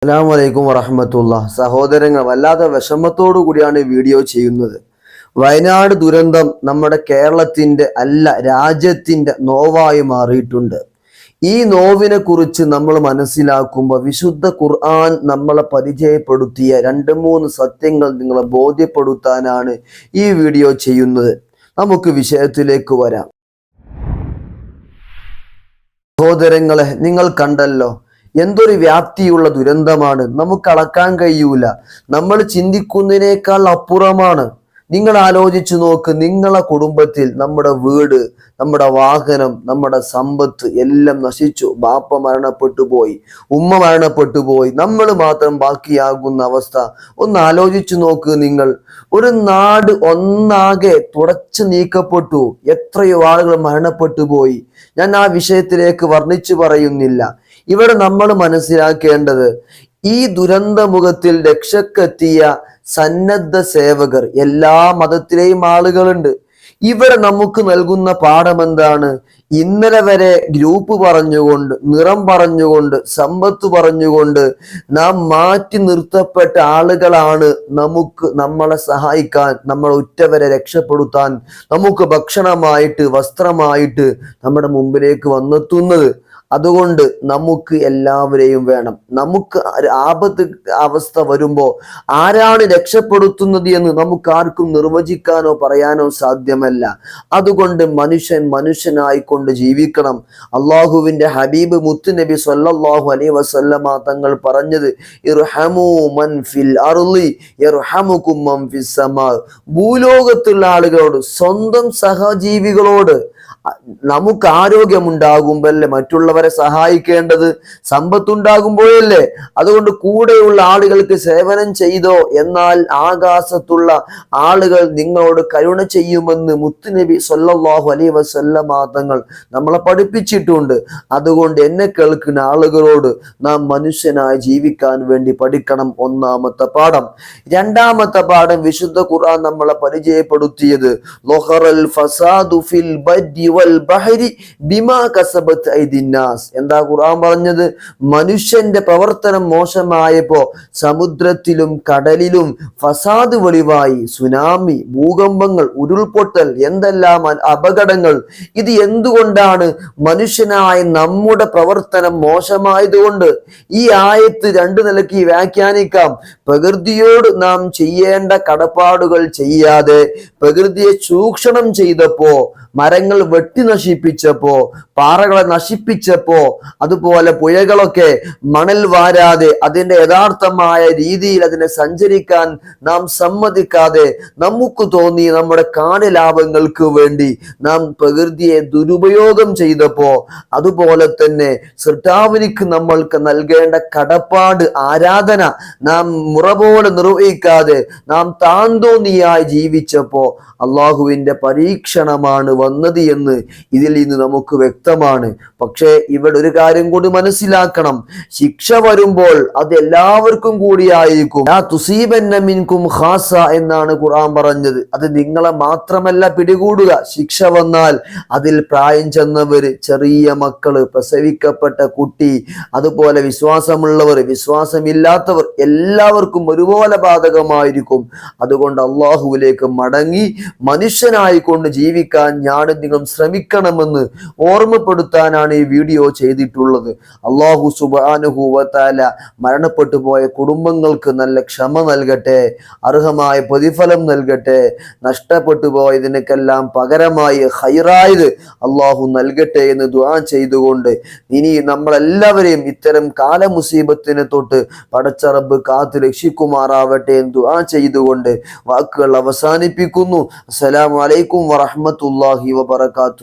അസ്സലാമു അലൈക്കും വറഹ്മത്തുള്ളാഹി. സഹോദരങ്ങൾ, വല്ലാത്ത വിഷമത്തോടു കൂടിയാണ് ഈ വീഡിയോ ചെയ്യുന്നത്. വയനാട് ദുരന്തം നമ്മുടെ കേരളത്തിന്റെ അല്ല രാജ്യത്തിന്റെ നോവായി മാറിയിട്ടുണ്ട്. ഈ നോവിനെ കുറിച്ച് നമ്മൾ മനസ്സിലാക്കുമ്പോൾ വിശുദ്ധ ഖുർആൻ നമ്മളെ പരിചയപ്പെടുത്തിയ 2-3 സത്യങ്ങൾ നിങ്ങളെ ബോധ്യപ്പെടുത്താനാണ് ഈ വീഡിയോ ചെയ്യുന്നത്. നമുക്ക് വിഷയത്തിലേക്ക് വരാം. സഹോദരങ്ങളെ, നിങ്ങൾ കണ്ടല്ലോ, എന്തൊരു വ്യാപ്തിയുള്ള ദുരന്തമാണ്. നമുക്ക് അളക്കാൻ കഴിയൂല. നമ്മൾ ചിന്തിക്കുന്നതിനേക്കാൾ അപ്പുറമാണ്. നിങ്ങൾ ആലോചിച്ചു നോക്ക്, നിങ്ങളെ കുടുംബത്തിൽ നമ്മുടെ വീട്, നമ്മുടെ വാഹനം, നമ്മുടെ സമ്പത്ത് എല്ലാം നശിച്ചു. ബാപ്പ മരണപ്പെട്ടു പോയി, ഉമ്മ മരണപ്പെട്ടു പോയി, നമ്മൾ മാത്രം ബാക്കിയാകുന്ന അവസ്ഥ ഒന്ന് ആലോചിച്ചു നോക്ക്. നിങ്ങൾ ഒരു നാട് ഒന്നാകെ തുടച്ചു നീക്കപ്പെട്ടു. എത്രയോ ആളുകൾ മരണപ്പെട്ടു പോയി. ഞാൻ ആ വിഷയത്തിലേക്ക് വർണ്ണിച്ചു പറയുന്നില്ല. ഇവിടെ നമ്മൾ മനസ്സിലാക്കേണ്ടത്, ഈ ദുരന്തമുഖത്തിൽ രക്ഷക്കെത്തിയ സന്നദ്ധ സേവകർ, എല്ലാ മതത്തിലെയും ആളുകളുണ്ട്. ഇവർ നമുക്ക് നൽകുന്ന പാഠം എന്താണ്? ഇന്നലെ വരെ ഗ്രൂപ്പ് പറഞ്ഞുകൊണ്ട്, നിറം പറഞ്ഞുകൊണ്ട്, സമ്പത്ത് പറഞ്ഞുകൊണ്ട് നാം മാറ്റി നിർത്തപ്പെട്ട ആളുകളാണ് നമ്മളെ സഹായിക്കാൻ, നമ്മളെ ഉറ്റവരെ രക്ഷപ്പെടുത്താൻ, നമുക്ക് ഭക്ഷണമായിട്ട്, വസ്ത്രമായിട്ട് നമ്മുടെ മുമ്പിലേക്ക് വന്നെത്തുന്നത്. അതുകൊണ്ട് നമുക്ക് എല്ലാവരെയും വേണം. നമുക്ക് ആപത്ത് അവസ്ഥ വരുമ്പോൾ ആരാണ് രക്ഷപ്പെടുത്തുന്നത് എന്ന് നമുക്ക് ആർക്കും നിർവചിക്കാനോ പറയാനോ സാധ്യമല്ല. അതുകൊണ്ട് മനുഷ്യനായിക്കൊണ്ട് ജീവിക്കണം. അള്ളാഹുവിന്റെ ഹബീബ് മുത്തുനബി സ്വല്ലല്ലാഹു അലൈഹി വസല്ലമ തങ്ങൾ പറഞ്ഞത്, ഇർഹമു മൻ ഫിൽ അർളി യർഹമുകും മൻ ഫിസ് സമാ. ഭൂലോകത്തുള്ള ആളുകളോട്, സ്വന്തം സഹജീവികളോട് നമുക്ക് ആരോഗ്യമുണ്ടാകുമ്പോഴല്ലേ മറ്റുള്ളവരെ സഹായിക്കേണ്ടത്, സമ്പത്തുണ്ടാകുമ്പോഴല്ലേ. അതുകൊണ്ട് കൂടെയുള്ള ആളുകൾക്ക് സേവനം ചെയ്തോ, എന്നാൽ ആകാശത്തുള്ള ആളുകൾ നിങ്ങളോട് കരുണ ചെയ്യുമെന്ന് മുത്തുനബി സ്വല്ലല്ലാഹു അലൈഹി വസല്ലമ തങ്ങൾ നമ്മളെ പഠിപ്പിച്ചിട്ടുണ്ട്. അതുകൊണ്ട് എന്നെ കേൾക്കുന്ന ആളുകളോട് നാം മനുഷ്യനായി ജീവിക്കാൻ വേണ്ടി പഠിക്കണം. ഒന്നാമത്തെ പാഠം. രണ്ടാമത്തെ പാഠം, വിശുദ്ധ ഖുർആൻ നമ്മളെ പരിചയപ്പെടുത്തിയത്, ലൊഹറൽ ഫസാദു ഫിൽ ബർരി വൽ ബഹരി ബിമാ കസബത് ഐദിന്നാസ്. എന്താ ഖുർആൻ പറഞ്ഞത്? മനുഷ്യന്റെ പ്രവർത്തനം മോശമായപ്പോ സമുദ്രത്തിലും കടലിലും ഫസാദ് വെളിവായി. സുനാമി, ഭൂകമ്പങ്ങൾ, ഉരുൾപൊട്ടൽ, എന്തെല്ലാം അപകടങ്ങൾ. ഇത് എന്തുകൊണ്ടാണ്? മനുഷ്യനായ നമ്മുടെ പ്രവർത്തനം മോശമായതുകൊണ്ട്. ഈ ആയത്ത് 2 നിലയ്ക്ക് വ്യാഖ്യാനിക്കാം. പ്രകൃതിയോട് നാം ചെയ്യേണ്ട കടപ്പാടുകൾ ചെയ്യാതെ പ്രകൃതിയെ ചൂഷണം ചെയ്തപ്പോ, മരങ്ങൾ വെട്ടി നശിപ്പിച്ചപ്പോ, പാറകളെ നശിപ്പിച്ചപ്പോ, അതുപോലെ പുഴകളൊക്കെ മണൽ വാരാതെ അതിന്റെ യഥാർത്ഥമായ രീതിയിൽ അതിനെ സഞ്ചരിക്കാൻ നാം സമ്മതിക്കാതെ, നമുക്ക് തോന്നി നമ്മുടെ കാര്യലാഭങ്ങൾക്ക് വേണ്ടി നാം പ്രകൃതിയെ ദുരുപയോഗം ചെയ്തപ്പോ, അതുപോലെ തന്നെ സൃഷ്ടാവിനിക്ക് നമ്മൾക്ക് നൽകേണ്ട കടപ്പാട്, ആരാധന നാം മുറ പോലെ നിർവഹിക്കാതെ നാം താന്തോന്നിയായി ജീവിച്ചപ്പോ അള്ളാഹുവിന്റെ പരീക്ഷണമാണ് വന്നത് എന്ന് ഇതിൽ നിന്ന് നമുക്ക് വ്യക്തമാണ്. പക്ഷേ ഇവിടെ ഒരു കാര്യം കൂടി മനസ്സിലാക്കണം. ശിക്ഷ വരുമ്പോൾ അത് എല്ലാവർക്കും കൂടിയായിരിക്കും. ലാ തുസീബന്ന മിൻകും ഖാസ എന്നാണ് ഖുർആൻ പറഞ്ഞത്. അത് നിങ്ങളെ മാത്രമല്ല പിടികൂടുക. ശിക്ഷ വന്നാൽ അതിൽ പ്രായം ചെന്നവര്, ചെറിയ മക്കള്, പ്രസവിക്കപ്പെട്ട കുട്ടി, അതുപോലെ വിശ്വാസമുള്ളവർ, വിശ്വാസമില്ലാത്തവർ, എല്ലാവർക്കും ഒരുപോലെ ബാധകമായിരിക്കും. അതുകൊണ്ട് അള്ളാഹുവിലേക്ക് മടങ്ങി മനുഷ്യനായിക്കൊണ്ട് ജീവിക്കാൻ ഞാനും നിങ്ങൾ ശ്രമിക്കണമെന്ന് ഓർമ്മപ്പെടുത്താനാണ് ഈ വീഡിയോ ചെയ്തിട്ടുള്ളത്. അള്ളാഹു സുബ്ഹാനഹു വ തആല മരണപ്പെട്ടു പോയ കുടുംബങ്ങൾക്ക് നല്ല ക്ഷമ നൽകട്ടെ, അർഹമായ പ്രതിഫലം നൽകട്ടെ. നഷ്ടപ്പെട്ടു പോയതിനൊക്കെല്ലാം പകരമായി ഹൈറായത് അള്ളാഹു നൽകട്ടെ എന്ന് ദുആ ചെയ്തുകൊണ്ട്, ഇനി നമ്മളെല്ലാവരെയും ഇത്തരം കാലമുസീബത്തിനെ തൊട്ട് പടച്ച റബ്ബ് കാത്തു രക്ഷിക്കുമാറാവട്ടെ എന്ന് ദുആ ചെയ്തുകൊണ്ട് വാക്കുകൾ അവസാനിപ്പിക്കുന്നു. അസ്സലാമു അലൈക്കും വറഹ്മത്തുള്ളാഹി വബറകാതുഹു.